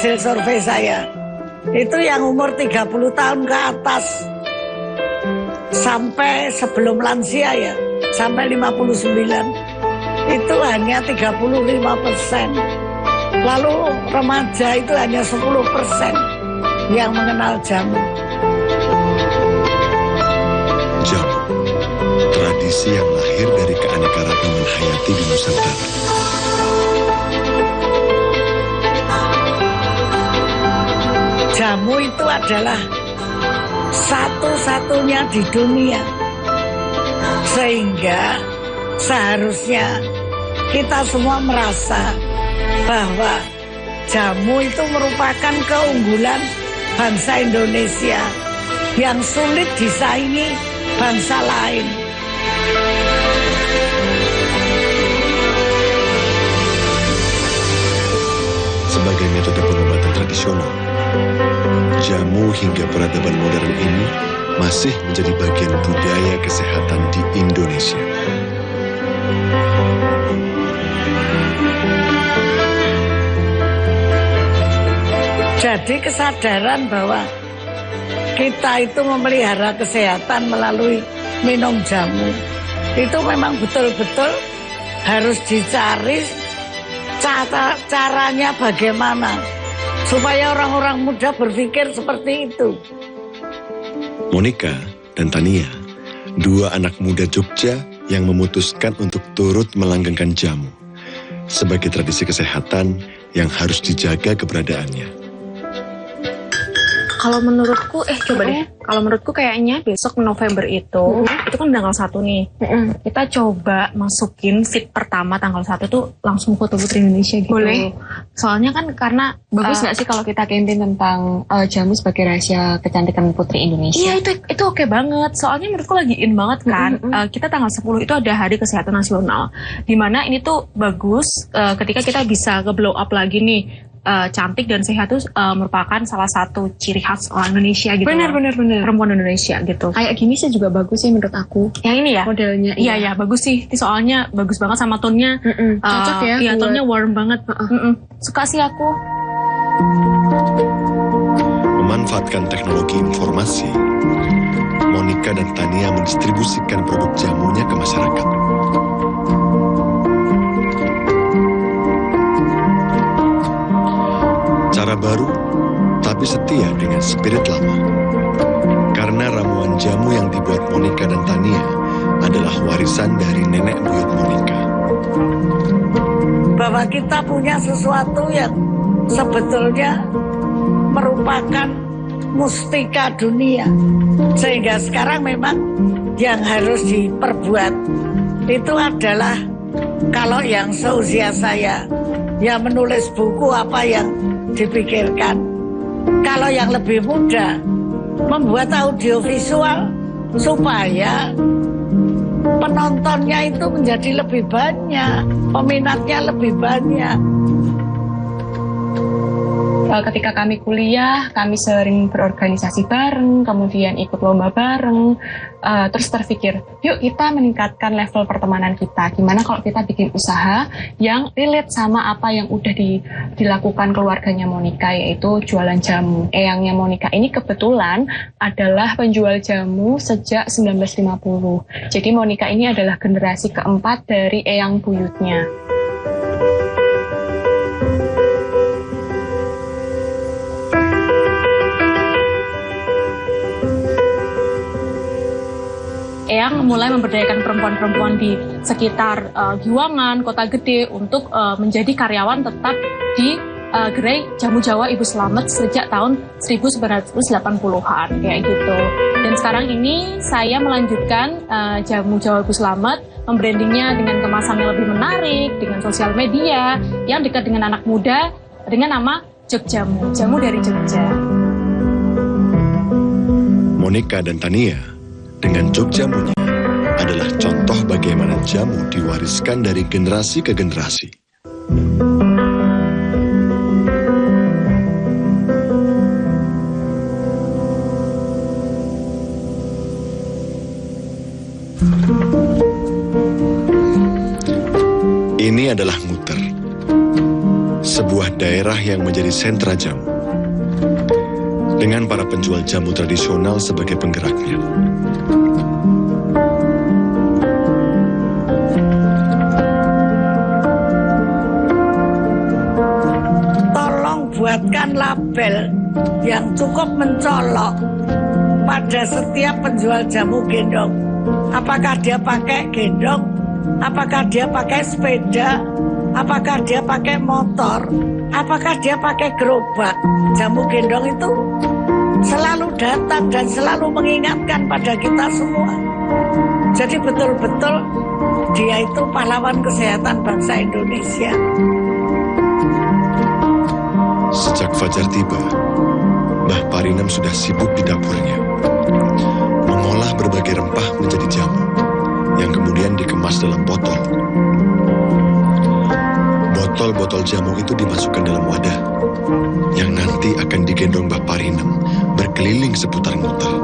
hasil survei saya, itu yang umur 30 tahun ke atas sampai sebelum lansia ya, sampai 59, itu hanya 35%. Lalu remaja itu hanya 10% yang mengenal jamu. Jamu, tradisi yang lahir dari keanekaragaman hayati di Nusantara. Jamu itu adalah satu-satunya di dunia, sehingga seharusnya kita semua merasa bahwa jamu itu merupakan keunggulan bangsa Indonesia yang sulit disaingi bangsa lain. Sebagai metode pengobatan tradisional, jamu hingga peradaban modern ini masih menjadi bagian budaya kesehatan di Indonesia. Jadi kesadaran bahwa kita itu memelihara kesehatan melalui minum jamu, itu memang betul-betul harus dicari caranya bagaimana supaya orang-orang muda berpikir seperti itu. Monika dan Tania, dua anak muda Jogja yang memutuskan untuk turut melanggengkan jamu sebagai tradisi kesehatan yang harus dijaga keberadaannya. Kalau menurutku, coba deh. Kalau menurutku kayaknya besok November itu kan tanggal 1 nih. Kita coba masukin fit pertama tanggal 1 tuh langsung foto Putri Indonesia gitu. Boleh. Soalnya kan karena Bagus nggak sih kalau kita campaign tentang jamu sebagai rahasia kecantikan Putri Indonesia? Iya, itu oke banget. Soalnya menurutku lagi in banget kan. Kita tanggal 10 itu ada Hari Kesehatan Nasional. Dimana ini tuh bagus ketika kita bisa nge-blow up lagi nih. Cantik dan sehat itu merupakan salah satu ciri khas orang Indonesia gitu. Benar. Perempuan Indonesia gitu. Kayak gini sih juga bagus sih menurut aku. Yang ini ya? Modelnya. Iya, bagus sih. Soalnya bagus banget sama tone-nya. Cocok ya. Iya, tone-nya warm banget. Suka sih aku. Memanfaatkan teknologi informasi, Monika dan Tania mendistribusikan produk jamunya ke masyarakat. Cara baru, tapi setia dengan spirit lama. Karena ramuan jamu yang dibuat Monika dan Tania adalah warisan dari nenek buyut Monika. Bahwa kita punya sesuatu yang sebetulnya merupakan mustika dunia. Sehingga sekarang memang yang harus diperbuat itu adalah, kalau yang seusia saya, ya menulis buku apa yang dipikirkan. Kalau yang lebih muda, membuat audiovisual supaya penontonnya itu menjadi lebih banyak, peminatnya lebih banyak. Ketika kami kuliah, kami sering berorganisasi bareng, kemudian ikut lomba bareng, terus terpikir, yuk kita meningkatkan level pertemanan kita. Gimana kalau kita bikin usaha yang relate sama apa yang udah dilakukan keluarganya Monika, yaitu jualan jamu. Eyangnya Monika ini kebetulan adalah penjual jamu sejak 1950. Jadi Monika ini adalah generasi keempat dari eyang buyutnya. Eyang mulai memberdayakan perempuan-perempuan di sekitar Giwangan, Kota Gede untuk menjadi karyawan tetap di gerai Jamu Jawa Ibu Slamet sejak tahun 1980-an kayak gitu. Dan sekarang ini saya melanjutkan Jamu Jawa Ibu Slamet, membrandingnya dengan kemasan yang lebih menarik, dengan sosial media yang dekat dengan anak muda dengan nama Jogjamu, jamu dari Jogja. Monika dan Tania dengan Jogjamunya adalah contoh bagaimana jamu diwariskan dari generasi ke generasi. Ini adalah muter, sebuah daerah yang menjadi sentra jamu, dengan para penjual jamu tradisional sebagai penggeraknya. Tolong buatkan label yang cukup mencolok pada setiap penjual jamu gendong. Apakah dia pakai gendong, apakah dia pakai sepeda, apakah dia pakai motor, apakah dia pakai gerobak. Jamu gendong itu selalu datang dan selalu mengingatkan pada kita semua. Jadi betul-betul dia itu pahlawan kesehatan bangsa Indonesia. Sejak fajar tiba, Mbah Parinem sudah sibuk di dapurnya, mengolah berbagai rempah menjadi jamu, yang kemudian dikemas dalam botol. Botol-botol jamu itu dimasukkan dalam wadah, yang nanti akan digendong Mbah Parinem berkeliling seputar muter.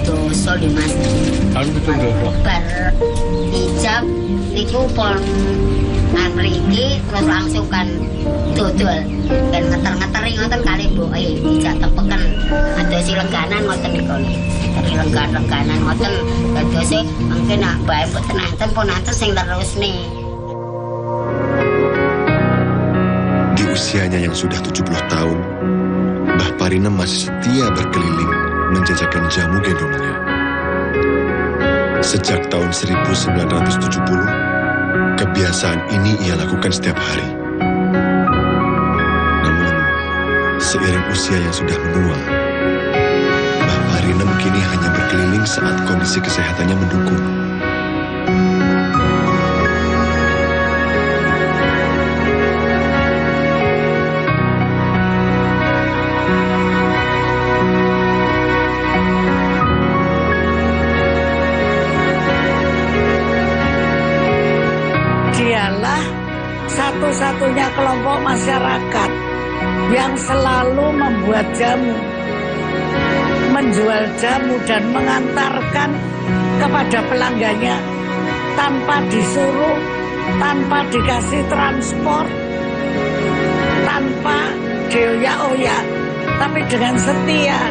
Dosa di mas. Bar ijab niku pon mriki terus langsung kan dodol kan ngeter-ngeteri ngoten kali mboke ijab tepeken adosi lengganan ngoten niku. Dari lengganan ngoten adose mangke nak bae pun nanten sing terusne. Di usianya yang sudah 70 tahun, Mbah Parinem masih setia berkeliling menjajakan jamu gendongnya. Sejak tahun 1970, kebiasaan ini ia lakukan setiap hari. Namun, seiring usia yang sudah menua, Mbah Parinem kini hanya berkeliling saat kondisi kesehatannya mendukung. Dialah satu-satunya kelompok masyarakat yang selalu membuat jamu, menjual jamu dan mengantarkan kepada pelanggannya tanpa disuruh, tanpa dikasih transport, tanpa dioyak-oyak, tapi dengan setia.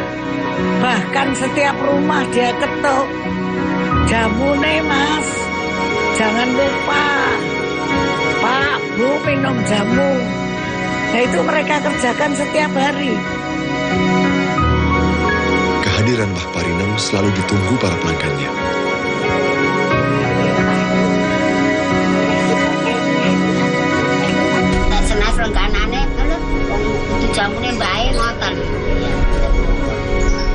Bahkan setiap rumah dia ketuk, jamu nih mas, jangan lupa. Pak, Bu, minum jamu. Nah itu mereka kerjakan setiap hari. Kehadiran Mbah Parinem selalu ditunggu para pelanggannya. Dan senas lengganane lho itu jamune bae ngoten.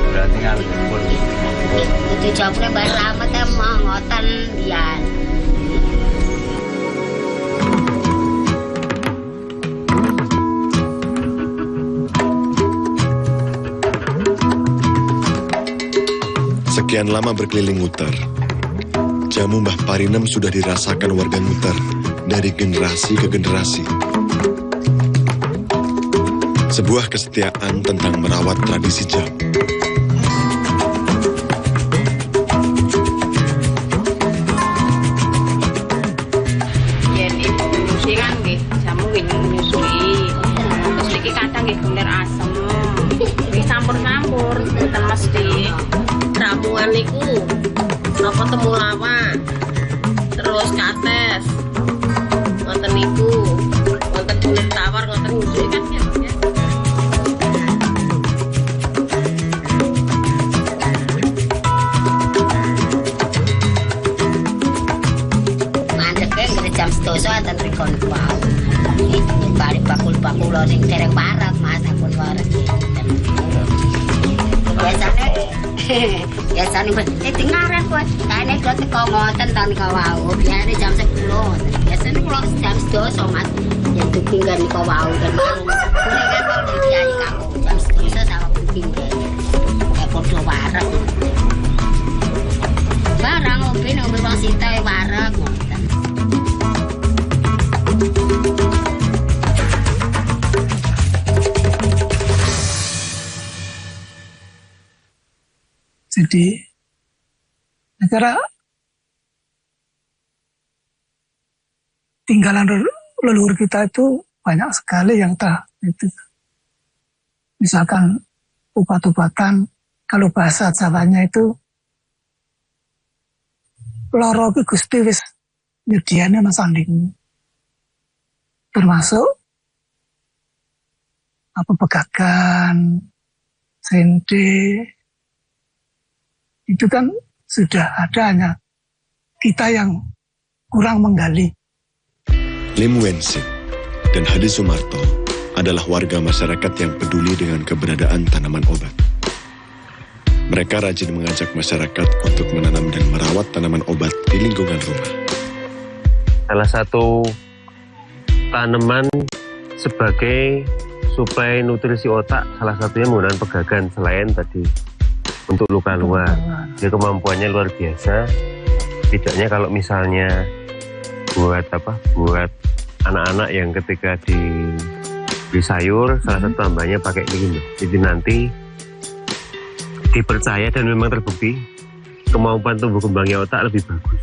Berarti harus pun Itu jamune bae ramet emang ngoten ya. Sekian lama berkeliling Ngutar, jamu Mbah Parinem sudah dirasakan warga Ngutar dari generasi ke generasi. Sebuah kesetiaan tentang merawat tradisi jamu. Yen ibu nyusi kan nggih, jamu nggih nyusui. Terus iki kadang nggih bener asem. Dicampur-campur, mboten mesti. Ramuan niku napa temulawak. Terus kates. Wonten niku, wonten bulir tawar, wonten nyusui kan ya. Jam 12 enten rikon wau. Iki bali bakul-bakul sing dereng parek Mas akun waras. Biasane dengaran kowe. Kane kok teko ngoten ta nika wau. Biasane jam 10. Biasane kula jam 12 Mas. Ya dipinggan nika wau kan. Kuwi kan kalau diayi kaku jam 12 sama pinggan. Ya padha wareg. Barang ngombe ngombe wong sitae wareg ngoten. Jadi negara tinggalan leluhur kita itu banyak sekali yang itu. Misalkan obat-obatan, kalau bahasa Jawanya itu loro ki Gusti wis nyediane Mas Anding. Termasuk begagan, sente, itu kan sudah ada, hanya kita yang kurang menggali. Lim Wensin dan Hadi Sumarto adalah warga masyarakat yang peduli dengan keberadaan tanaman obat. Mereka rajin mengajak masyarakat untuk menanam dan merawat tanaman obat di lingkungan rumah. Salah satu tanaman sebagai suplai nutrisi otak, salah satunya menggunakan pegagan selain tadi untuk luka luar. Dia kemampuannya luar biasa. Tidaknya kalau misalnya buat anak-anak yang ketika di sayur, salah satu tambahnya pakai ini. Jadi nanti dipercaya dan memang terbukti kemampuan tumbuh kembangnya otak lebih bagus.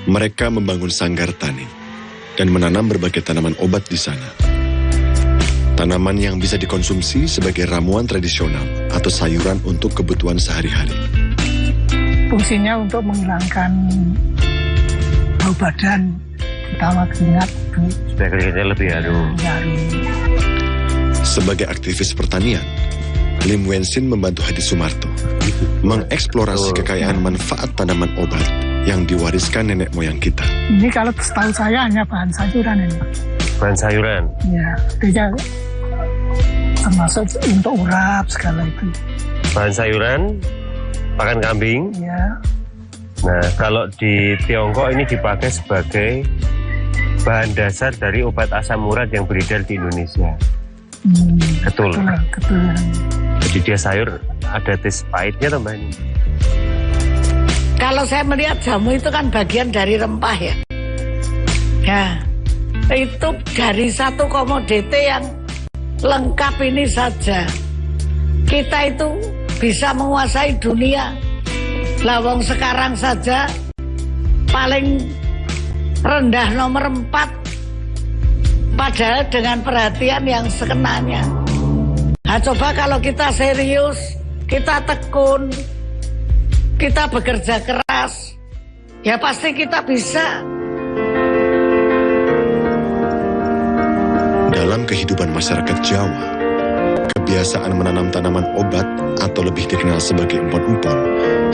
Mereka membangun sanggar tani dan menanam berbagai tanaman obat di sana. Tanaman yang bisa dikonsumsi sebagai ramuan tradisional atau sayuran untuk kebutuhan sehari-hari. Fungsinya untuk menghilangkan bau badan, terutama keringat. Supaya keringatnya lebih harum. Sebagai aktivis pertanian, Lim Wensin membantu Hadi Sumarto mengeksplorasi kekayaan manfaat tanaman obat yang diwariskan nenek moyang kita. Ini kalau setahu saya hanya bahan sayuran ini. Bahan sayuran? Ya, dia termasuk untuk urap segala itu. Bahan sayuran, pakan kambing. Ya. Nah, kalau di Tiongkok ini dipakai sebagai bahan dasar dari obat asam urat yang beredar di Indonesia. Betul. Betul. Jadi dia sayur ada tes pahitnya tambah ini. Kalau saya melihat jamu itu kan bagian dari rempah ya. Ya, itu dari satu komoditi yang lengkap ini saja. Kita itu bisa menguasai dunia. Lawang sekarang saja paling rendah nomor 4. Padahal dengan perhatian yang sekenanya. Nah, coba kalau kita serius, kita tekun, kita bekerja keras, ya pasti kita bisa. Dalam kehidupan masyarakat Jawa, kebiasaan menanam tanaman obat atau lebih dikenal sebagai empon-empon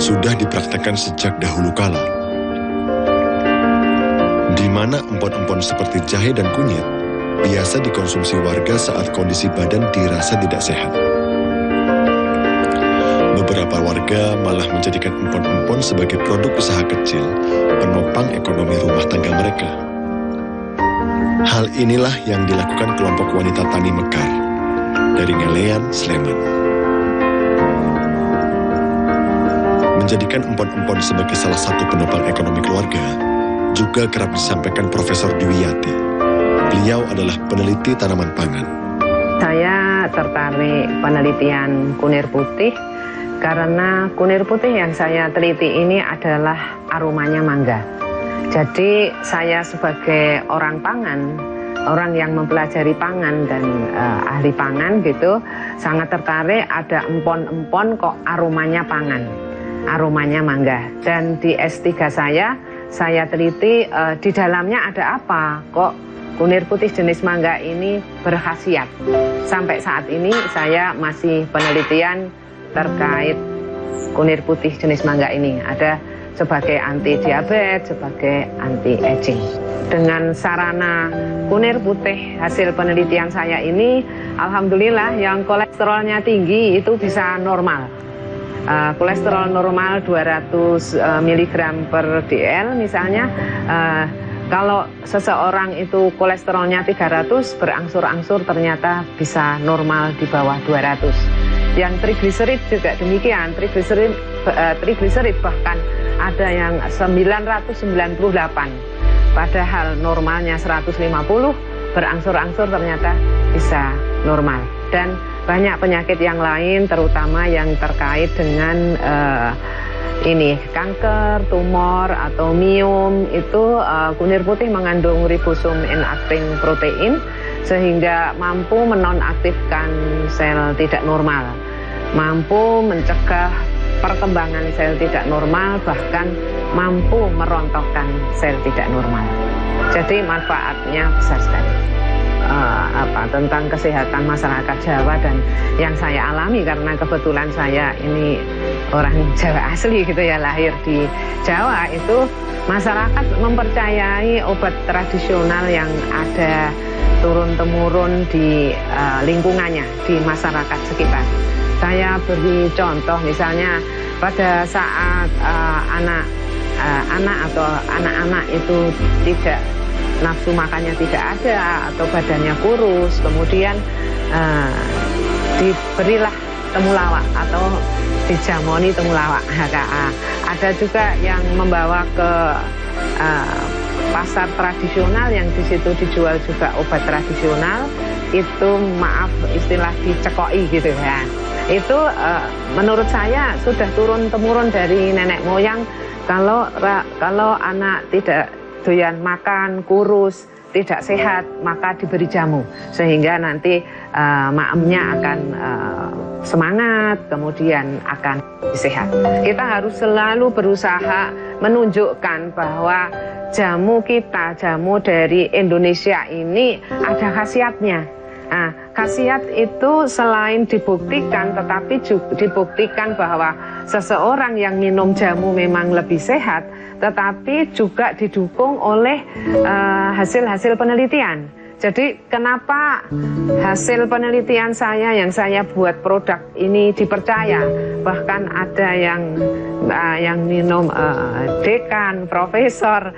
sudah dipraktekkan sejak dahulu kala. Di mana empon-empon seperti jahe dan kunyit biasa dikonsumsi warga saat kondisi badan dirasa tidak sehat. Beberapa warga malah menjadikan empon-empon sebagai produk usaha kecil penopang ekonomi rumah tangga mereka. Hal inilah yang dilakukan kelompok wanita tani Mekar dari Ngelean, Sleman. Menjadikan empon-empon sebagai salah satu penopang ekonomi keluarga juga kerap disampaikan Profesor Dwiyati. Beliau adalah peneliti tanaman pangan. Saya tertarik penelitian kunir putih karena kunir putih yang saya teliti ini adalah aromanya mangga. Jadi saya sebagai orang pangan, orang yang mempelajari pangan dan ahli pangan gitu, sangat tertarik ada empon-empon kok aromanya pangan, aromanya mangga. Dan di S3 saya teliti di dalamnya ada apa kok kunir putih jenis mangga ini berkhasiat. Sampai saat ini saya masih penelitian terkait kunir putih jenis mangga ini. Ada sebagai anti diabetes, sebagai anti aging. Dengan sarana kunir putih hasil penelitian saya ini, alhamdulillah yang kolesterolnya tinggi itu bisa normal. Kolesterol normal 200 mg per dl misalnya. Kalau seseorang itu kolesterolnya 300, berangsur-angsur ternyata bisa normal di bawah 200. Yang trigliserid juga demikian, trigliserid bahkan ada yang 998. Padahal normalnya 150, berangsur-angsur ternyata bisa normal. Dan banyak penyakit yang lain, terutama yang terkait dengan kanker, tumor atau miom. Itu kunir putih mengandung ribosum inacting protein sehingga mampu menonaktifkan sel tidak normal, mampu mencegah perkembangan sel tidak normal, bahkan mampu merontokkan sel tidak normal. Jadi manfaatnya besar sekali. Tentang kesehatan masyarakat Jawa dan yang saya alami karena kebetulan saya ini orang Jawa asli gitu ya, lahir di Jawa, itu masyarakat mempercayai obat tradisional yang ada turun-temurun di lingkungannya, di masyarakat sekitar. Saya beri contoh, misalnya pada saat anak atau anak-anak itu tidak nafsu makannya tidak ada atau badannya kurus, kemudian diberilah temulawak atau dijamoni temulawak HKA. Ada juga yang membawa ke pasar tradisional yang di situ dijual juga obat tradisional, itu maaf istilah dicekoi gitu ya. Itu menurut saya sudah turun-temurun dari nenek moyang. Kalau anak tidak doyan makan, kurus, tidak sehat, maka diberi jamu sehingga nanti maemnya akan semangat, kemudian akan sehat. Kita harus selalu berusaha menunjukkan bahwa jamu kita, jamu dari Indonesia ini ada khasiatnya. Nah, khasiat itu selain dibuktikan, tetapi juga dibuktikan bahwa seseorang yang minum jamu memang lebih sehat, tetapi juga didukung oleh hasil-hasil penelitian. Jadi kenapa hasil penelitian saya yang saya buat produk ini dipercaya? Bahkan ada yang minum dekan, profesor,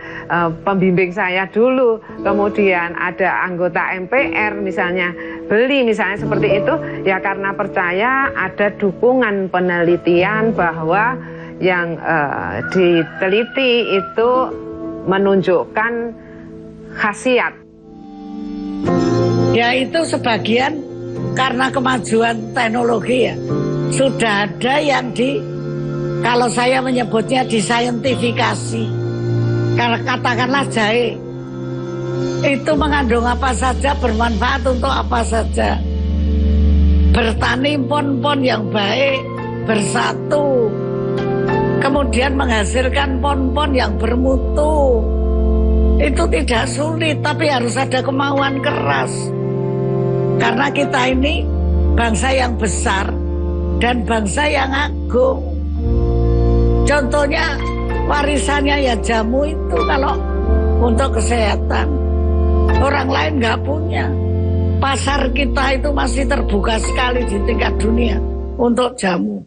pembimbing saya dulu, kemudian ada anggota MPR misalnya beli misalnya seperti itu, ya karena percaya ada dukungan penelitian bahwa yang diteliti itu menunjukkan khasiat. Ya itu sebagian karena kemajuan teknologi ya. Sudah ada yang kalau saya menyebutnya disaintifikasi. Kalau katakanlah jahe, itu mengandung apa saja, bermanfaat untuk apa saja. Bertani pon-pon yang baik, bersatu, kemudian menghasilkan pon-pon yang bermutu. Itu tidak sulit, tapi harus ada kemauan keras. Karena kita ini bangsa yang besar dan bangsa yang agung. Contohnya warisannya ya jamu itu kalau untuk kesehatan. Orang lain nggak punya. Pasar kita itu masih terbuka sekali di tingkat dunia untuk jamu.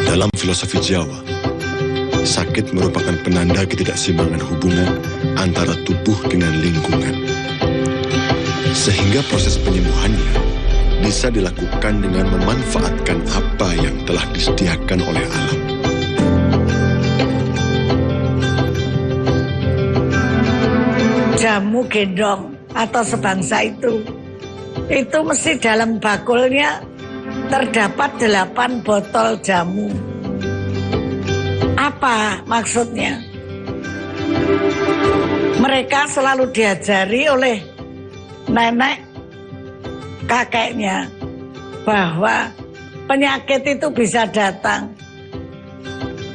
Dalam filosofi Jawa, sakit merupakan penanda ketidakseimbangan hubungan antara tubuh dengan lingkungan. Sehingga proses penyembuhannya bisa dilakukan dengan memanfaatkan apa yang telah disediakan oleh alam. Jamu gendong atau sebangsa itu mesti dalam bakulnya terdapat 8 botol jamu. Apa maksudnya? Mereka selalu diajari oleh nenek kakeknya bahwa penyakit itu bisa datang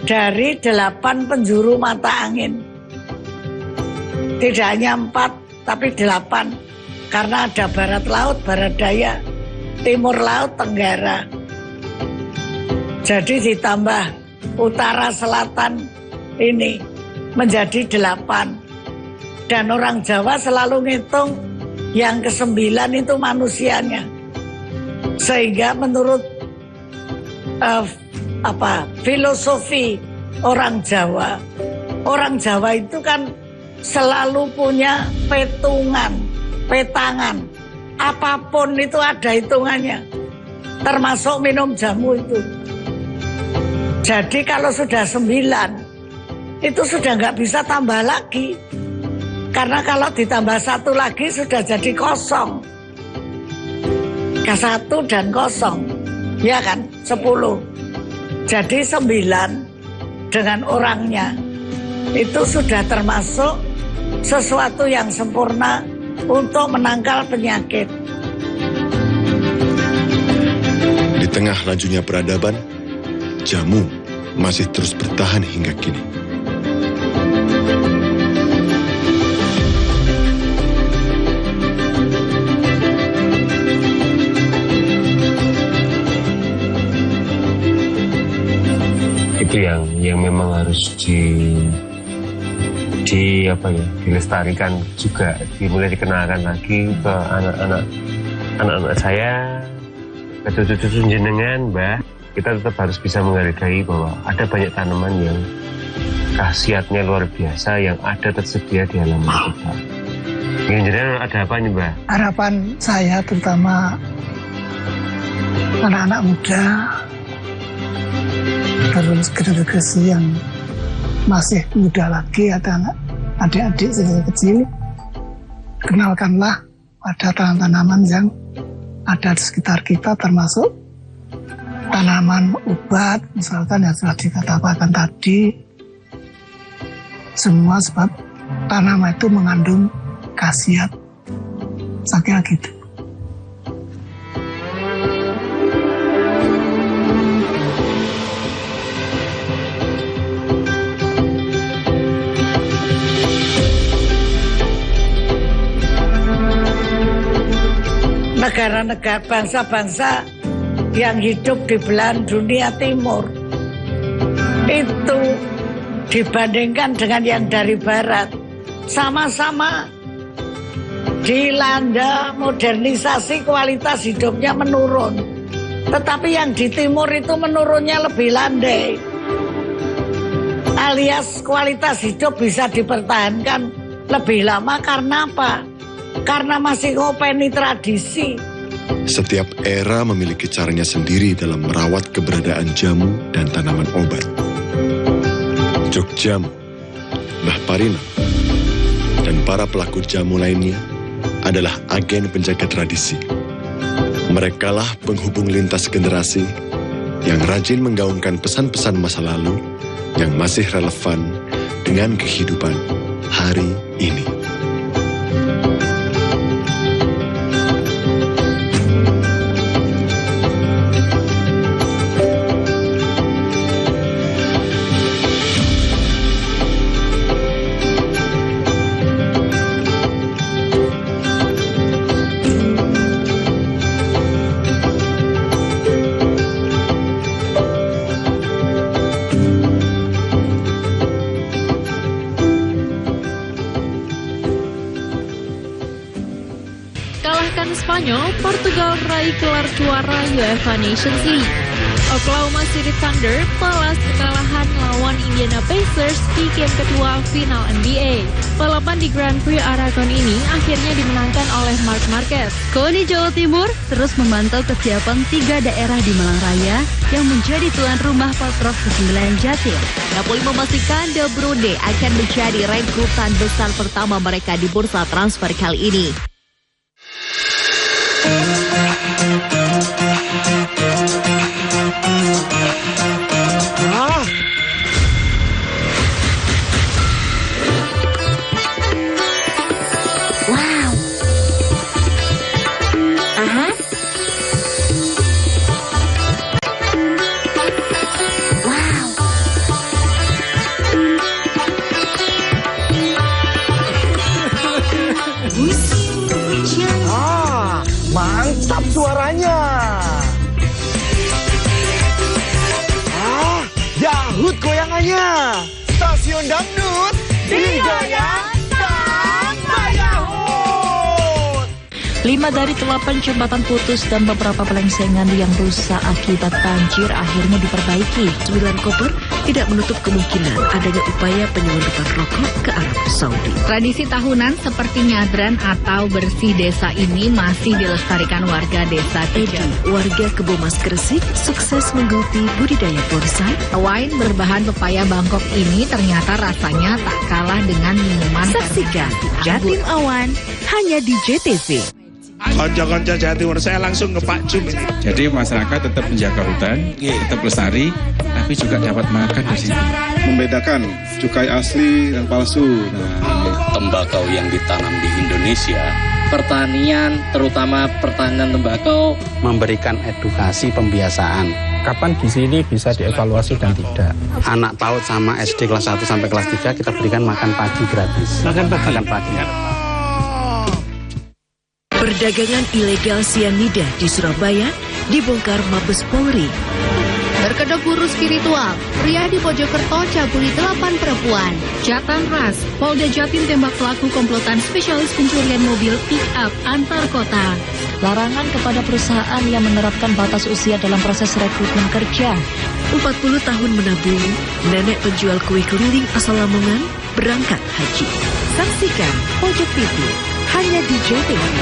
dari 8 penjuru mata angin. Tidak hanya 4, tapi 8. Karena ada barat laut, barat daya, timur laut, tenggara. Jadi ditambah utara selatan ini menjadi 8. Dan orang Jawa selalu ngitung yang ke-9 itu manusianya. Sehingga menurut filosofi orang Jawa itu kan selalu punya petangan. Apapun itu ada hitungannya. Termasuk minum jamu itu. Jadi kalau sudah 9, itu sudah nggak bisa tambah lagi. Karena kalau ditambah 1 lagi sudah jadi kosong. Ke 1 dan kosong. Ya kan? 10. Jadi 9 dengan orangnya. Itu sudah termasuk sesuatu yang sempurna untuk menangkal penyakit. Di tengah lajunya peradaban, jamu masih terus bertahan hingga kini. Itu yang memang harus dilestarikan juga, dimulai dikenalkan lagi ke anak-anak saya, ke cucu-cucu jenengan, Mbah. Kita tetap harus bisa menghargai bahwa ada banyak tanaman yang khasiatnya luar biasa yang ada tersedia di halaman kita. Yang jenengan ada apa nih, Mbah? Harapan saya terutama anak-anak muda, terus generasi yang masih muda lagi, ada adik-adik kecil, kenalkanlah pada tanaman-tanaman yang ada di sekitar kita, termasuk tanaman obat, misalkan yang sudah dikatakan tadi, semua sebab tanaman itu mengandung khasiat. Saya kira gitu. Negara-negara bangsa-bangsa yang hidup di belahan dunia timur itu dibandingkan dengan yang dari barat sama-sama dilanda modernisasi, kualitas hidupnya menurun, tetapi yang di timur itu menurunnya lebih landai, alias kualitas hidup bisa dipertahankan lebih lama. Karena apa? Karena masih ngopeni tradisi. Setiap era memiliki caranya sendiri dalam merawat keberadaan jamu dan tanaman obat. Jogjamu, Mbah Parina, dan para pelaku jamu lainnya adalah agen penjaga tradisi. Merekalah penghubung lintas generasi yang rajin menggaungkan pesan-pesan masa lalu yang masih relevan dengan kehidupan hari ini. Spanyol, Portugal meraih gelar juara UEFA Nations League. Oklahoma City Thunder balas kekalahan lawan Indiana Pacers di game kedua final NBA. Balapan di Grand Prix Aragon ini akhirnya dimenangkan oleh Marc Marquez. KONI Jawa Timur terus memantau kesiapan 3 daerah di Malang Raya yang menjadi tuan rumah Patrok ke-9 Jatim. Napoli memastikan De Bruyne akan menjadi rekrutan besar pertama mereka di bursa transfer kali ini. Mantap suaranya. Yahut goyangannya. Stasiun dangdut digoyang tanpa Yahut. 5 dari 8 jembatan putus dan beberapa pelengsengan yang rusak akibat banjir akhirnya diperbaiki. 9 kubur tidak menutup kemungkinan adanya upaya penyelundupan rokok ke Arab Saudi. Tradisi tahunan seperti nyadran atau bersih desa ini masih dilestarikan warga desa Edi, warga Kebomas Gresik, sukses menggeluti budidaya bonsai. Wine berbahan pepaya Bangkok ini ternyata rasanya tak kalah dengan minuman. Saksikan Jatim Awan hanya di JTV. Konco-konco Jawa Timur, saya langsung ke Pak Jum. Jadi masyarakat tetap menjaga hutan, tetap lestari, tapi juga dapat makan di sini. Membedakan cukai asli dan palsu. Tembakau yang ditanam di Indonesia, pertanian, terutama pertanian tembakau, memberikan edukasi pembiasaan. Kapan gizi ini bisa dievaluasi dan tidak? Anak PAUD sama SD kelas 1 sampai kelas 3 kita berikan makan pagi gratis. Makan pagi. Perdagangan ilegal sianida di Surabaya dibongkar Mabes Polri. Berkedok guru spiritual, pria di Mojokerto cabuli 8 perempuan. Jatan ras, Polda Jatim tembak pelaku komplotan spesialis pencurian mobil pick-up antar kota. Larangan kepada perusahaan yang menerapkan batas usia dalam proses rekrutmen kerja. 40 tahun menabung, nenek penjual kue keliling asal Lamongan berangkat haji. Saksikan Pojok TV hanya di JTV.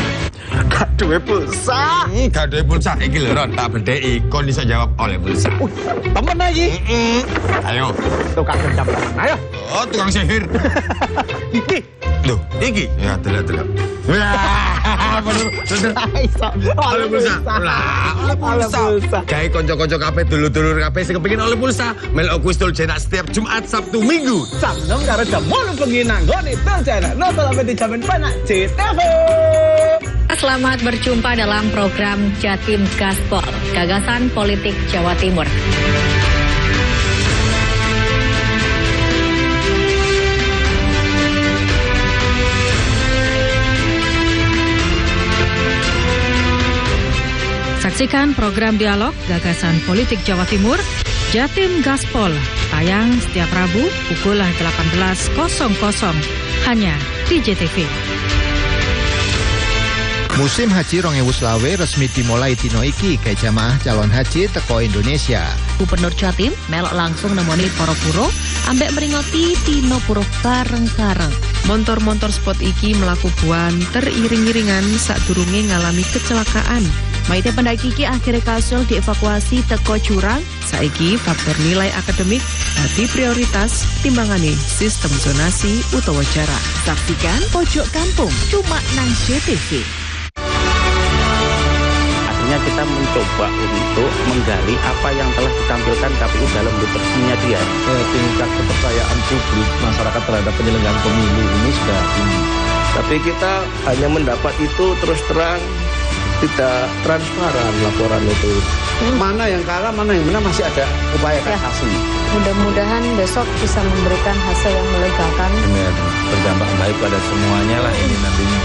Gak duwe pulsa. Gak duwe pulsa. Iki lho Ron, tak bedheki kon iso jawab oleh pulsa. Temen lagi. Ayo. Tukang kerja. Ayo. Oh, tukang sihir. Iki. Loh, iki. Ya, delok. Wah, bener. Oleh pulsa. Lah, oleh pulsa. Gawe kanca-kanca kabeh dulur-dulur kabeh sing kepengin oleh pulsa, melok kuis cenak setiap Jumat, Sabtu, Minggu. Saneng karo jam 8 bengi nang nggone cenak. Nonton sampai dijamin penak JTV. Selamat berjumpa dalam program Jatim Gaspol, gagasan politik Jawa Timur. Saksikan program dialog gagasan politik Jawa Timur, Jatim Gaspol, tayang setiap Rabu pukul 18.00 hanya di JTV. Musim Haji 2025 resmi dimulai dino iki ke jamaah calon haji teko Indonesia. Gubernur Jatim melok langsung nemoni para buruh ambek meringoti dino buruh bareng-bareng. Montor-montor spot iki melaku buanter iring-iringan sadurunge ngalami kecelakaan. Maite pendaki iki akhirnya kasul dievakuasi teko jurang. Saiki faktor nilai akademik dadi prioritas timbangane sistem zonasi utawa jarak. Saksikan Pojok Kampung cuma nang JTV. Kita mencoba untuk menggali apa yang telah ditampilkan KPU dalam literaturnya dia. Tingkat kepercayaan publik masyarakat terhadap penyelenggaraan pemilu ini sudah tinggi. Tapi kita hanya mendapat itu terus terang, tidak transparan laporan itu. Mana yang kalah, mana yang menang, masih ada upaya kasasi. Mudah-mudahan besok bisa memberikan hasil yang melegakan. Benar, berdampak baik pada semuanya lah ini nantinya.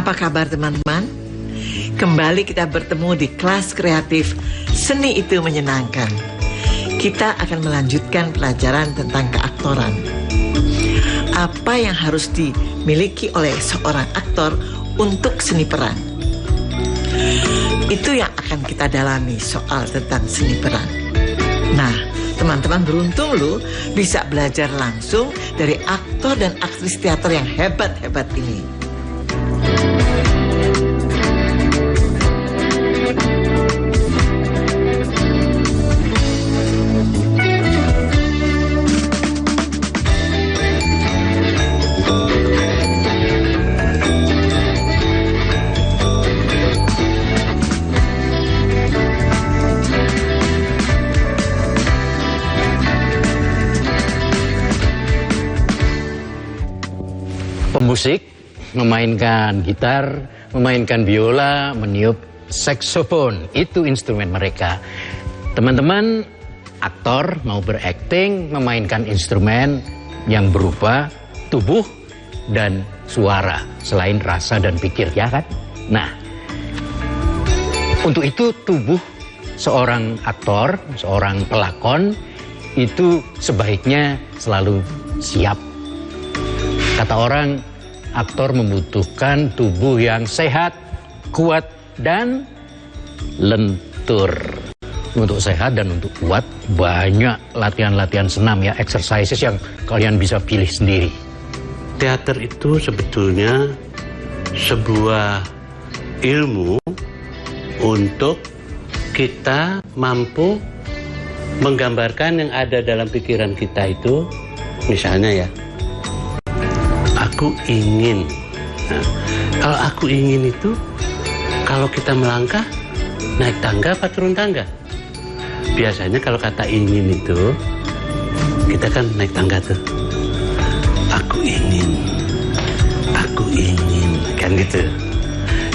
Apa kabar teman-teman? Kembali kita bertemu di kelas kreatif Seni Itu Menyenangkan. Kita akan melanjutkan pelajaran tentang keaktoran. Apa yang harus dimiliki oleh seorang aktor untuk seni peran? Itu yang akan kita dalami soal tentang seni peran. Nah, teman-teman beruntung loh bisa belajar langsung dari aktor dan aktris teater yang hebat-hebat ini. Pemusik memainkan gitar, memainkan biola, meniup saksofon, itu instrumen mereka. Teman-teman aktor mau berakting memainkan instrumen yang berupa tubuh dan suara selain rasa dan pikir, ya kan? Nah, untuk itu tubuh seorang aktor, seorang pelakon itu sebaiknya selalu siap. Kata orang, aktor membutuhkan tubuh yang sehat, kuat, dan lentur. Untuk sehat dan untuk kuat, banyak latihan-latihan senam ya, exercises yang kalian bisa pilih sendiri. Teater itu sebetulnya sebuah ilmu untuk kita mampu menggambarkan yang ada dalam pikiran kita itu. Misalnya ya, aku ingin. Nah, kalau aku ingin itu, kalau kita melangkah, naik tangga apa turun tangga? Biasanya kalau kata ingin itu, kita kan naik tangga tuh. Aku ingin, kan gitu.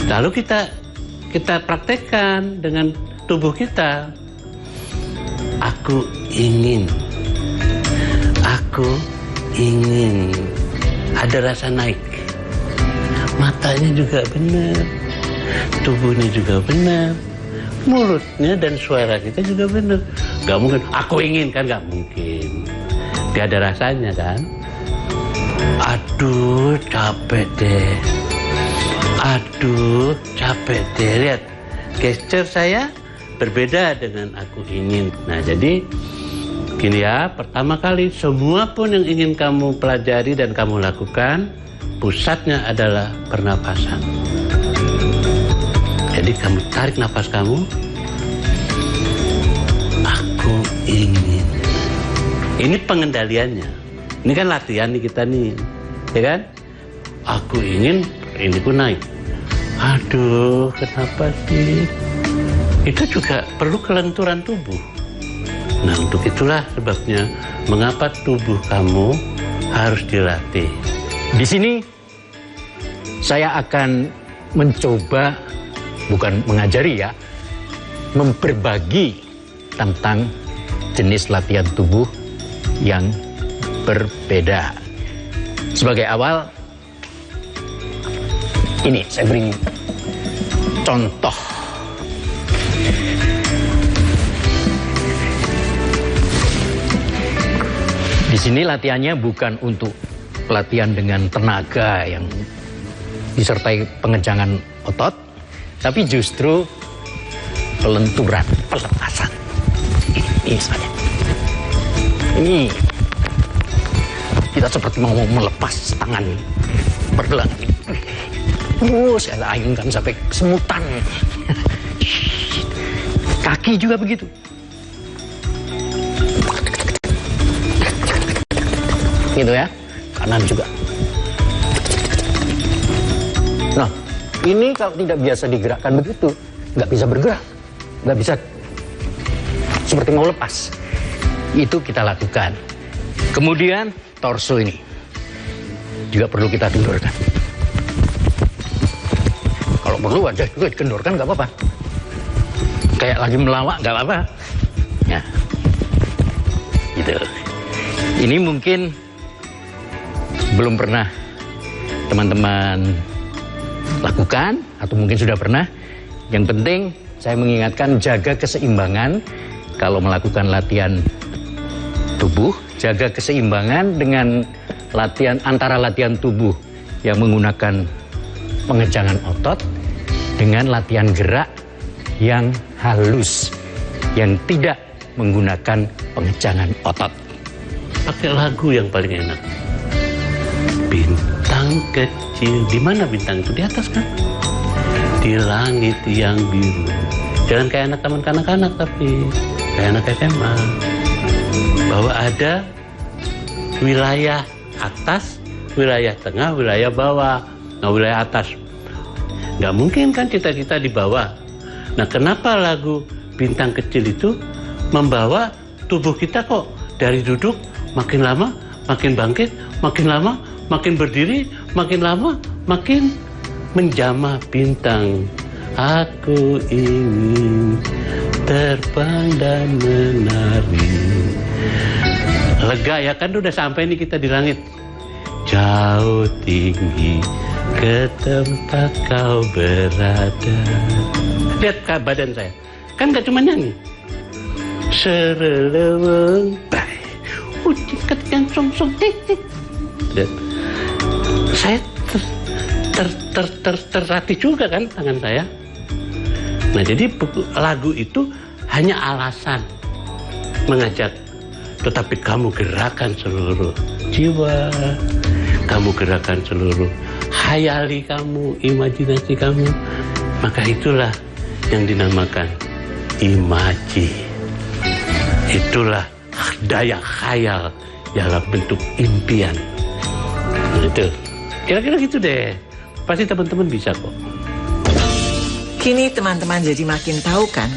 Lalu kita praktekkan dengan tubuh kita. Aku ingin. Ada rasa naik, matanya juga benar, tubuhnya juga benar, mulutnya dan suara kita juga benar. Gak mungkin, aku ingin, kan gak mungkin. Gak ada rasanya kan. Aduh capek deh, lihat gesture saya berbeda dengan aku ingin. Nah jadi gini ya, pertama kali semua pun yang ingin kamu pelajari dan kamu lakukan, pusatnya adalah pernapasan. Jadi kamu tarik napas kamu, aku ingin. Ini pengendaliannya. Ini kan latihan nih kita nih, ya kan? Aku ingin, ini pun naik. Aduh, kenapa sih? Itu juga perlu kelenturan tubuh. Nah, untuk itulah sebabnya mengapa tubuh kamu harus dilatih. Di sini saya akan mencoba, bukan mengajari ya, memberbagi tentang jenis latihan tubuh yang berbeda. Sebagai awal, ini saya beri contoh. Di sini latihannya bukan untuk pelatihan dengan tenaga yang disertai pengencangan otot, tapi justru pelenturan, pelepasan. Ini saja. Ini kita seperti mau melepas tangan bergelang. Saya ayunkan sampai semutan. Kaki juga begitu. Gitu ya, kanan juga. Nah, ini kalau tidak biasa digerakkan begitu, nggak bisa bergerak, nggak bisa seperti mau lepas. Itu kita lakukan. Kemudian torso ini juga perlu kita kendorkan. Kalau perlu aja juga dikendorkan, nggak apa-apa. Kayak lagi melawak nggak apa-apa. Ya, gitu. Ini mungkin belum pernah teman-teman lakukan atau mungkin sudah pernah. Yang penting saya mengingatkan jaga keseimbangan kalau melakukan latihan tubuh, jaga keseimbangan dengan antara latihan tubuh yang menggunakan pengejangan otot dengan latihan gerak yang halus, yang tidak menggunakan pengejangan otot. Pakai lagu yang paling enak. Bintang kecil, di mana bintang itu? Di atas kan? Di langit yang biru. Jangan kayak anak taman kanak-kanak, tapi kayak anak SMA. Bahwa ada wilayah atas, wilayah tengah, wilayah bawah. Nah, wilayah atas nggak mungkin kan cita-cita di bawah. Nah, kenapa lagu Bintang Kecil itu membawa tubuh kita kok dari duduk makin lama makin bangkit, makin lama makin berdiri, makin lama makin menjamah bintang. Aku ingin terbang dan menari. Lega ya kan, udah sampai nih kita di langit. Jauh tinggi ke tempat kau berada. Lihat badan saya, kan gak cuma nyanyi. Sereleweng bay, ucikat yang song-song titik. Saya terlatih juga kan tangan saya. Nah, jadi lagu itu hanya alasan mengajak, tetapi kamu gerakan seluruh jiwa, kamu gerakan seluruh hayali kamu, imajinasi kamu. Maka itulah yang dinamakan imaji. Itulah daya khayal dalam bentuk impian. Gitu. Kira-kira gitu deh. Pasti teman-teman bisa kok. Kini teman-teman jadi makin tahu kan?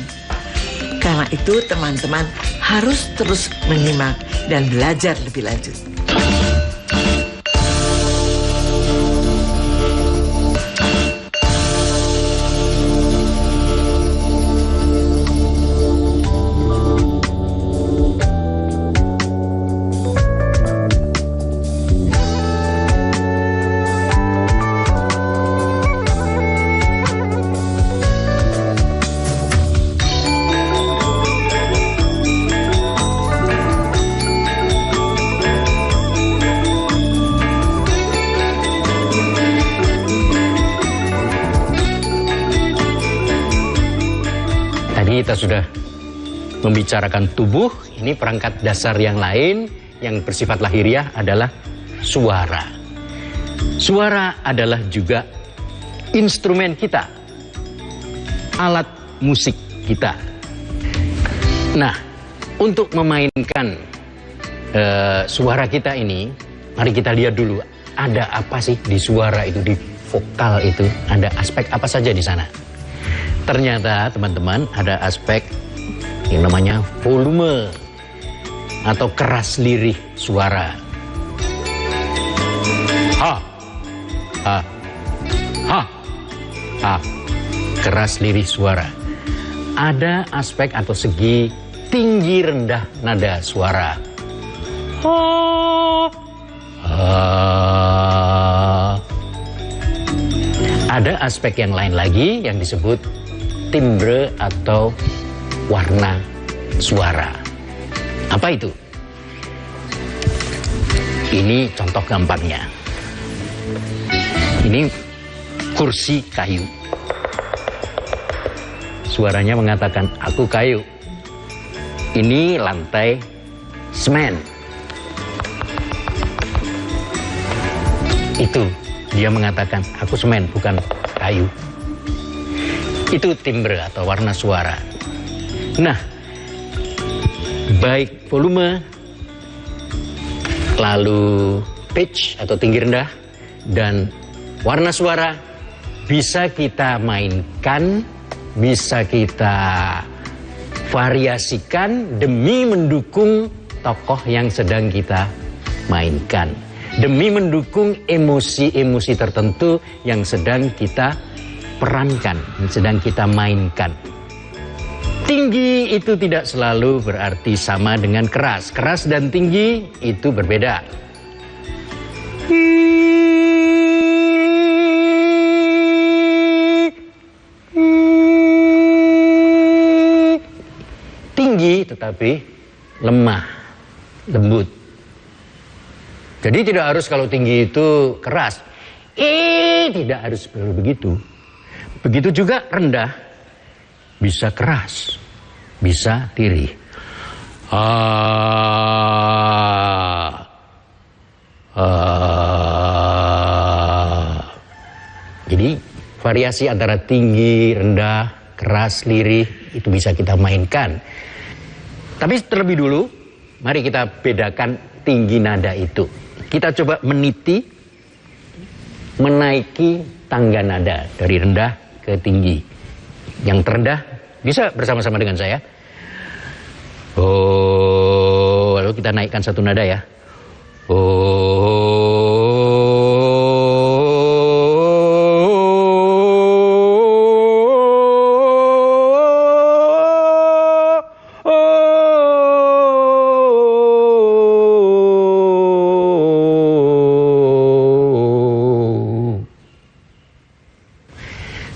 Karena itu teman-teman harus terus menyimak dan belajar lebih lanjut. Kita sudah membicarakan tubuh, ini perangkat dasar yang lain yang bersifat lahiriah adalah suara. Suara adalah juga instrumen kita, alat musik kita. Nah, untuk memainkan suara kita ini, mari kita lihat dulu ada apa sih di suara itu, di vokal itu, ada aspek apa saja di sana. Ternyata teman-teman ada aspek yang namanya volume atau keras lirih suara. Ha, ha, ha, ha, keras lirih suara. Ada aspek atau segi tinggi rendah nada suara. Ha, ha. Ada aspek yang lain lagi yang disebut timbre atau warna suara. Apa itu? Ini contoh gampangnya. Ini kursi kayu. Suaranya mengatakan, aku kayu. Ini lantai semen. Itu dia mengatakan, aku semen, bukan kayu. Itu timbre atau warna suara. Nah, baik volume, lalu pitch atau tinggi rendah, dan warna suara bisa kita mainkan, bisa kita variasikan demi mendukung tokoh yang sedang kita mainkan, demi mendukung emosi-emosi tertentu yang sedang kita perankan, yang sedang kita mainkan. Tinggi itu tidak selalu berarti sama dengan keras. Keras dan tinggi itu berbeda. tinggi tetapi lemah, lembut. Jadi tidak harus kalau tinggi itu keras. Tidak harus begitu. Begitu juga rendah, bisa keras, bisa lirih. Jadi variasi antara tinggi, rendah, keras, lirih itu bisa kita mainkan. Tapi terlebih dulu, mari kita bedakan tinggi nada itu. Kita coba meniti, menaiki tangga nada dari rendah ke tinggi. Yang terendah bisa bersama-sama dengan saya. Oh, lalu kita naikkan satu nada ya.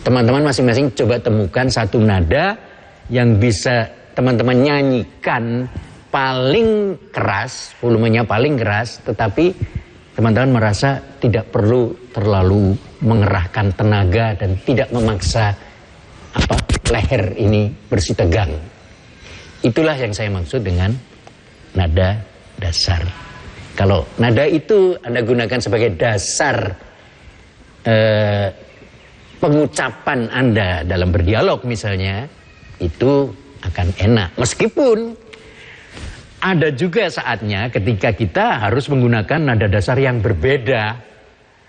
Teman-teman masing-masing coba temukan satu nada yang bisa teman-teman nyanyikan paling keras, volumenya paling keras, tetapi teman-teman merasa tidak perlu terlalu mengerahkan tenaga dan tidak memaksa leher ini bersih tegang. Itulah yang saya maksud dengan nada dasar. Kalau nada itu Anda gunakan sebagai dasar pengucapan Anda dalam berdialog misalnya, itu akan enak. Meskipun ada juga saatnya ketika kita harus menggunakan nada dasar yang berbeda.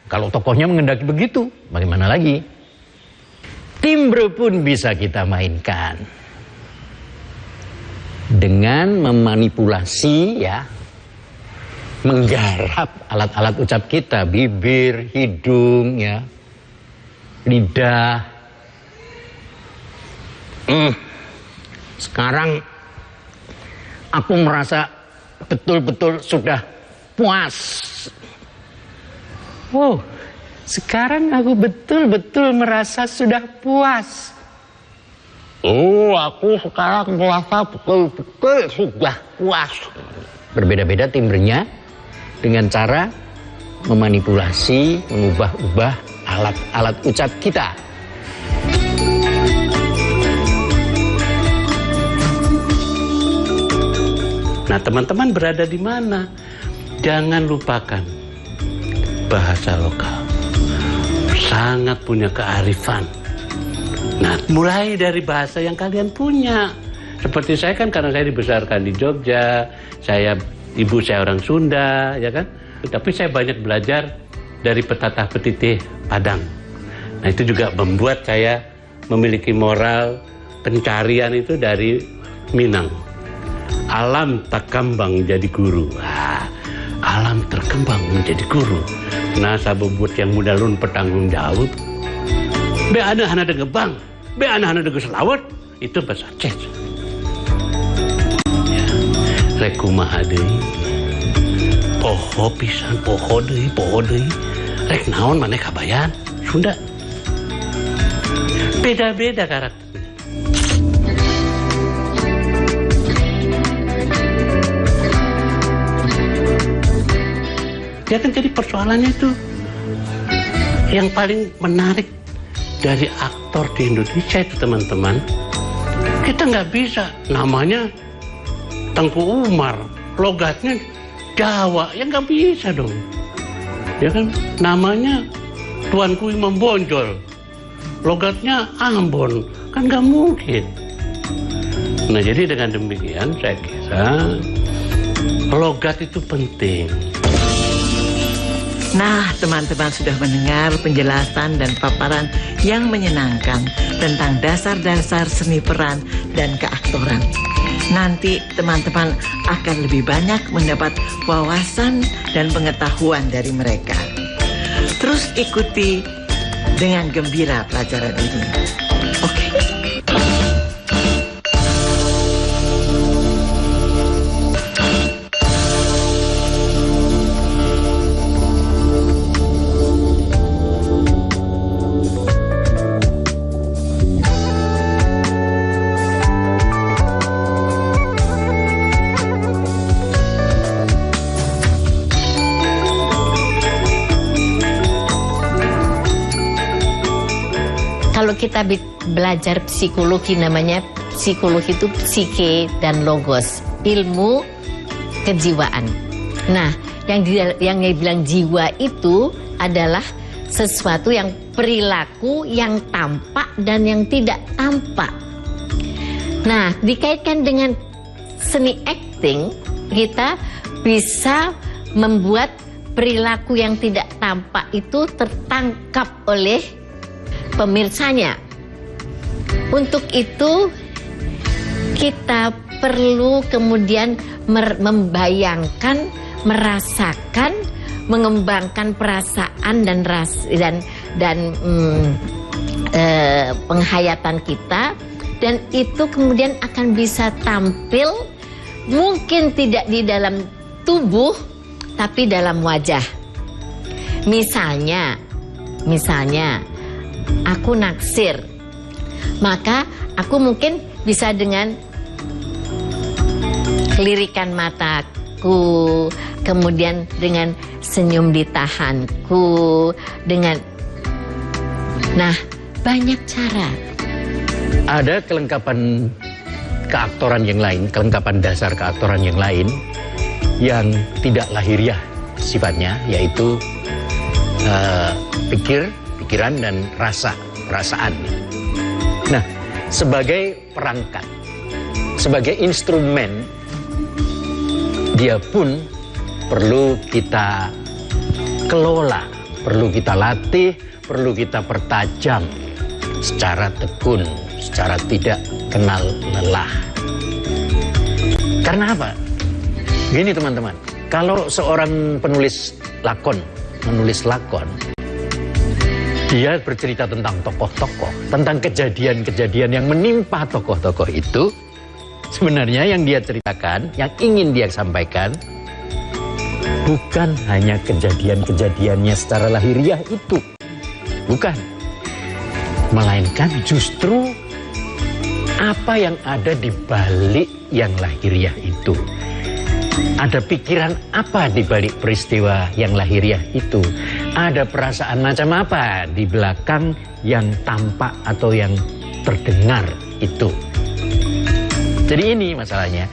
Kalau tokohnya mengendaki begitu, bagaimana lagi? Timbre pun bisa kita mainkan dengan memanipulasi ya, menggarap alat-alat ucap kita, bibir, hidung ya, lidah. Sekarang aku merasa betul-betul sudah puas. Wow, sekarang aku betul-betul merasa sudah puas. Oh, aku sekarang merasa betul-betul sudah puas. Berbeda-beda timbrenya dengan cara memanipulasi, mengubah-ubah alat-alat ucap kita. Nah, teman-teman berada di mana? Jangan lupakan bahasa lokal. Sangat punya kearifan. Nah, mulai dari bahasa yang kalian punya. Seperti saya kan, karena saya dibesarkan di Jogja, ibu saya orang Sunda, ya kan? Tapi saya banyak belajar dari petatah petitih Padang. Nah, itu juga membuat saya memiliki moral pencarian itu dari Minang. Alam tak kembang jadi guru. Alam terkembang menjadi guru. Nah, sabubut yang muda lun petanggung jawab. Be anak-anak degebang, be anak-anak dege selawat, itu bahasa Aceh. Ya. Rek kumaha deui. Poho pisan, poho deui. Rek naon maneh kabayan? Sunda. Beda-beda karakter. Ya kan, jadi persoalannya itu yang paling menarik dari aktor di Indonesia itu, teman-teman, kita nggak bisa namanya Tengku Umar, logatnya Jawa, ya nggak bisa dong. Ya kan, namanya Tuanku Imam Bonjol, logatnya Ambon, kan nggak mungkin. Nah, jadi dengan demikian saya kira logat itu penting. Nah, teman-teman sudah mendengar penjelasan dan paparan yang menyenangkan tentang dasar-dasar seni peran dan keaktoran. Nanti teman-teman akan lebih banyak mendapat wawasan dan pengetahuan dari mereka. Terus ikuti dengan gembira pelajaran ini. Oke. kalau kita belajar psikologi, namanya psikologi itu psike dan logos, ilmu kejiwaan. Nah, yang dibilang jiwa itu adalah sesuatu yang perilaku yang tampak dan yang tidak tampak. Nah, dikaitkan dengan seni acting, kita bisa membuat perilaku yang tidak tampak itu tertangkap oleh pemirsanya. Untuk itu kita perlu kemudian membayangkan, merasakan, mengembangkan perasaan dan penghayatan kita, dan itu kemudian akan bisa tampil mungkin tidak di dalam tubuh tapi dalam wajah. Misalnya aku naksir, maka aku mungkin bisa dengan kelirikan mataku, kemudian dengan senyum di tahanku, banyak cara. Ada kelengkapan keaktoran yang lain, kelengkapan dasar keaktoran yang lain yang tidak lahiriah sifatnya, yaitu pikiran dan perasaan. Nah, sebagai perangkat, sebagai instrumen, dia pun perlu kita kelola, perlu kita latih, perlu kita pertajam secara tekun, secara tidak kenal lelah. Karena apa? Gini teman-teman, kalau seorang penulis lakon, dia bercerita tentang tokoh-tokoh, tentang kejadian-kejadian yang menimpa tokoh-tokoh itu, sebenarnya yang dia ceritakan, yang ingin dia sampaikan, bukan hanya kejadian-kejadiannya secara lahiriah itu. Bukan. Melainkan justru apa yang ada di balik yang lahiriah itu. Ada pikiran apa di balik peristiwa yang lahiriah itu. Ada perasaan macam apa di belakang yang tampak atau yang terdengar itu. Jadi ini masalahnya.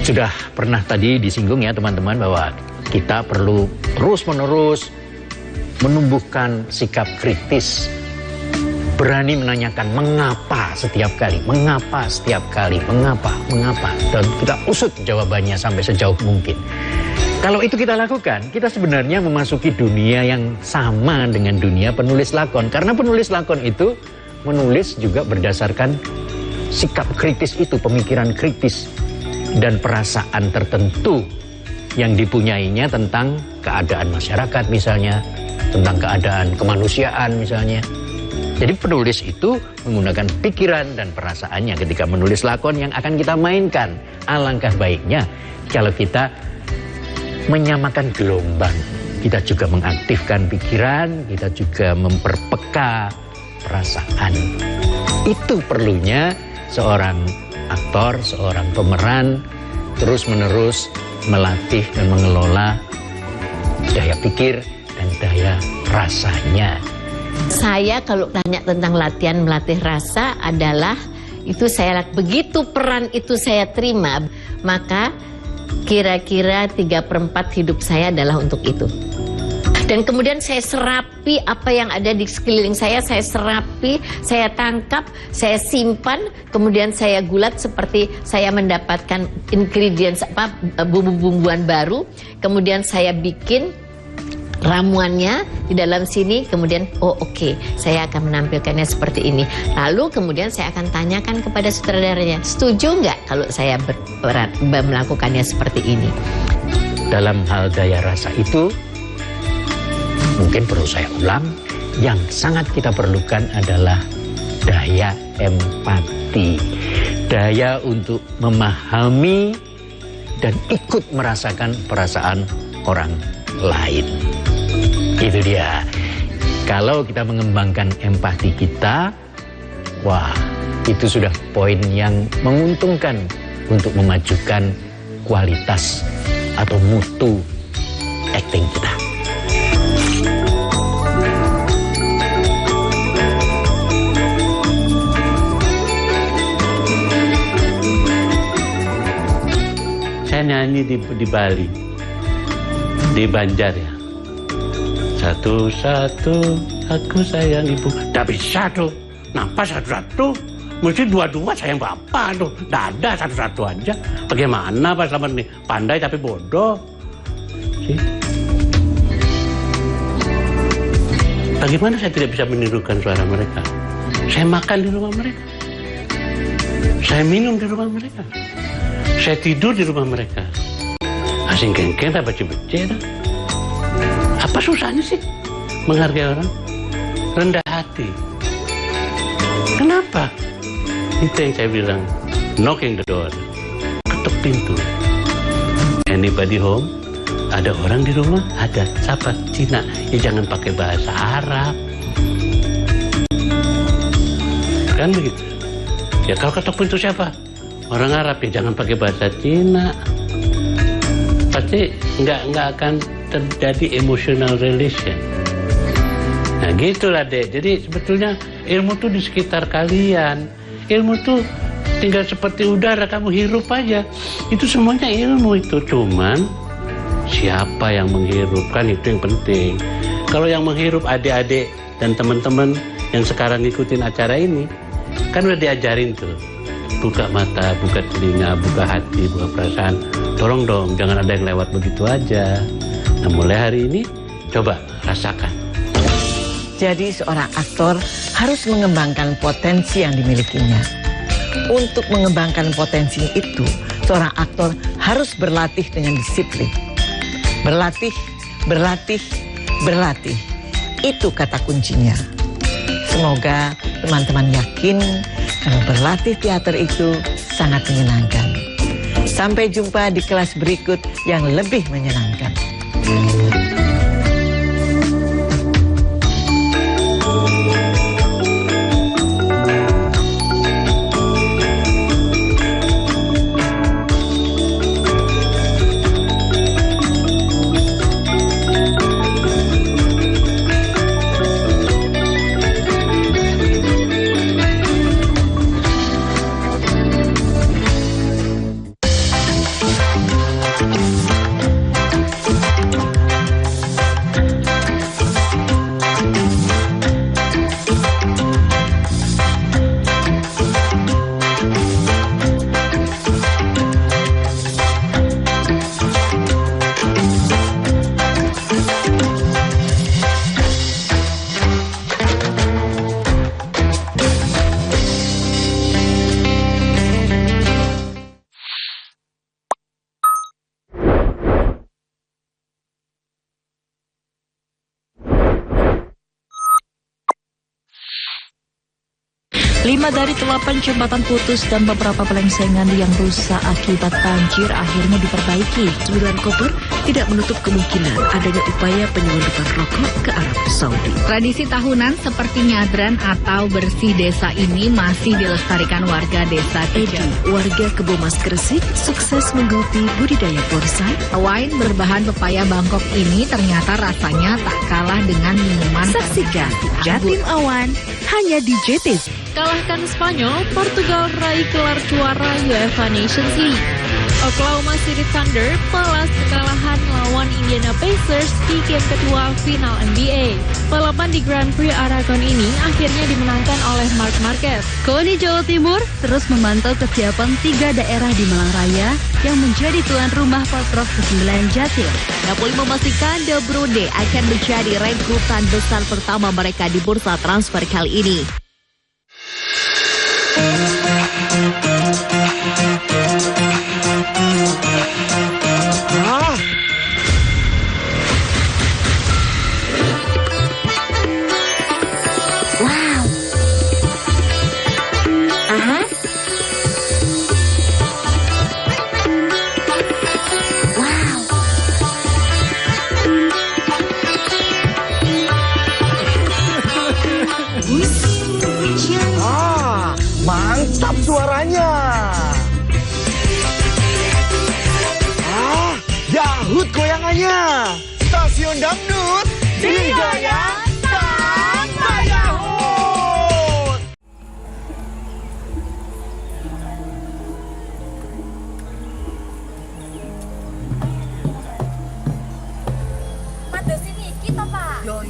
Sudah pernah tadi disinggung ya teman-teman bahwa kita perlu terus-menerus menumbuhkan sikap kritis, berani menanyakan mengapa setiap kali, mengapa, dan kita usut jawabannya sampai sejauh mungkin. Kalau itu kita lakukan, kita sebenarnya memasuki dunia yang sama dengan dunia penulis lakon, karena penulis lakon itu menulis juga berdasarkan sikap kritis itu, pemikiran kritis dan perasaan tertentu yang dipunyainya tentang keadaan masyarakat misalnya, tentang keadaan kemanusiaan misalnya. Jadi penulis itu menggunakan pikiran dan perasaannya ketika menulis lakon yang akan kita mainkan. Alangkah baiknya kalau kita menyamakan gelombang. Kita juga mengaktifkan pikiran, kita juga memperpeka perasaan. Itu perlunya seorang aktor, seorang pemeran terus-menerus melatih dan mengelola daya pikir dan daya rasanya. Saya kalau tanya tentang latihan melatih rasa adalah itu saya begitu peran itu saya terima, maka kira-kira 3/4 hidup saya adalah untuk itu. Dan kemudian saya serapi apa yang ada di sekeliling saya serapi, saya tangkap, saya simpan, kemudian saya gulat seperti saya mendapatkan ingredients bumbu-bumbuan baru, kemudian saya bikin ramuannya di dalam sini, kemudian oke, saya akan menampilkannya seperti ini. Lalu kemudian saya akan tanyakan kepada sutradaranya, setuju nggak kalau saya berperan melakukannya seperti ini? Dalam hal daya rasa itu, mungkin perlu saya ulang, yang sangat kita perlukan adalah daya empati. Daya untuk memahami dan ikut merasakan perasaan orang lain. Itu dia. Kalau kita mengembangkan empati kita, wah, itu sudah poin yang menguntungkan untuk memajukan kualitas atau mutu acting kita. nyanyi di Bali, di Banjar ya. Satu-satu aku sayang ibu. Tidak bisa tuh. Kenapa satu-satu? Mesti dua-dua sayang bapak tuh. Tidak ada satu-satu aja. Bagaimana Pak Slamet nih? Pandai tapi bodoh. Sih. Bagaimana saya tidak bisa menirukan suara mereka? Saya makan di rumah mereka. Saya minum di rumah mereka. Saya tidur di rumah mereka. Asing kengkeng tak baca-baca. Apa susahnya sih menghargai orang? Rendah hati. Kenapa? Itu yang saya bilang, knocking the door. Ketuk pintu. Anybody home? Ada orang di rumah? Ada. Siapa? Cina. Ya jangan pakai bahasa Arab. Kan begitu. Ya kalau ketuk pintu siapa? Orang Arab, ya jangan pakai bahasa Cina. Pasti nggak akan terjadi emotional relation. Nah gitulah deh. Jadi sebetulnya ilmu tuh di sekitar kalian. Ilmu tuh tinggal seperti udara, kamu hirup aja. Itu semuanya ilmu itu. Cuman siapa yang menghirup, kan itu yang penting. Kalau yang menghirup adik-adik dan teman-teman yang sekarang ngikutin acara ini, kan udah diajarin tuh. Buka mata, buka telinga, buka hati, buka perasaan. Tolong dong, jangan ada yang lewat begitu aja. Nah mulai hari ini, coba rasakan. Jadi seorang aktor harus mengembangkan potensi yang dimilikinya. Untuk mengembangkan potensi itu, seorang aktor harus berlatih dengan disiplin. Berlatih, berlatih, berlatih. Itu kata kuncinya. Semoga teman-teman yakin kalau berlatih teater itu sangat menyenangkan. Sampai jumpa di kelas berikut yang lebih menyenangkan. Lima dari 8 jembatan putus dan beberapa pelengsengan yang rusak akibat banjir akhirnya diperbaiki. 9 koper tidak menutup kemungkinan adanya upaya penyelundupan rokok ke Arab Saudi. Tradisi tahunan seperti nyadran atau bersih desa ini masih dilestarikan warga desa Edi, warga Kebomas Gresik, sukses menggeluti budidaya bonsai. Wine berbahan pepaya Bangkok ini ternyata rasanya tak kalah dengan minuman. Saksikan Jatim Awan hanya di JTV. Kalahkan Spanyol, Portugal raih gelar juara UEFA Nations League. Oklahoma City Thunder balas kekalahan lawan Indiana Pacers di game kedua final NBA. Balapan di Grand Prix Aragon ini akhirnya dimenangkan oleh Marc Marquez. KONI Jawa Timur terus memantau kesiapan 3 daerah di Malang Raya yang menjadi tuan rumah Patrok ke-9 Jatim. Napoli memastikan De Bruyne akan menjadi rekrutan besar pertama mereka di bursa transfer kali ini. Mantap suaranya. Jawa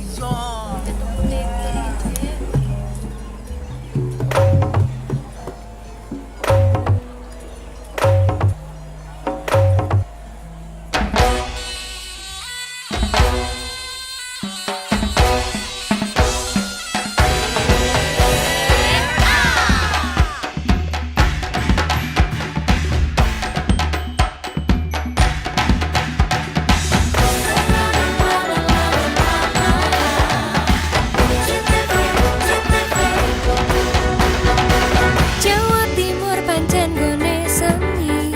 Timur pancen gone seni,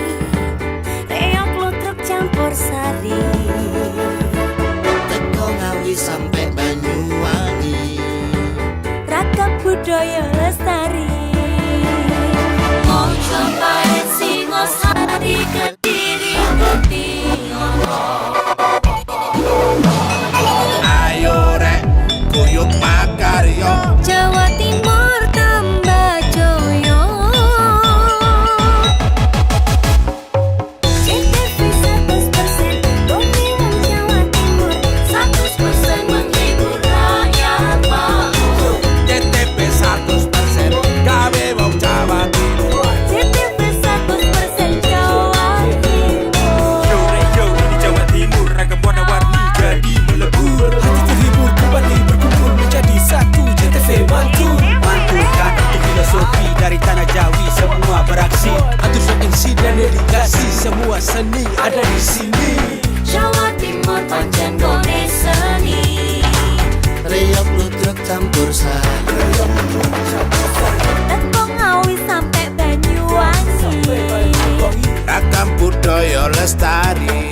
reok lutruk campur sari. Teko Ngawi sampai Banyuwangi, Ragam budaya lestari. Mojopahit Singosari Kediri ayo rek kuyuk makaryo. Jawa Timur tambah joyo. JTV 100% dominan Jawa Timur, 100% menghibur rakyat makmur. JTV 100% gawe wong Jawa Timur. JTV 100% Jawa Timur. Yo ini Jawa Timur, ragam warna-warni jadi melebur. Hati terhibur kembali berkumpul menjadi satu. JTV mantul mantulkan itu filosofi dari tanah Jawi, semua beraksi. Atur insiden dedikasi, semua seni ada di sini. Jawa Timur pancen gone seni, Reok lutruk campur sari. Teko Ngawi sampai Banyuwangi. Ragam budaya lestari.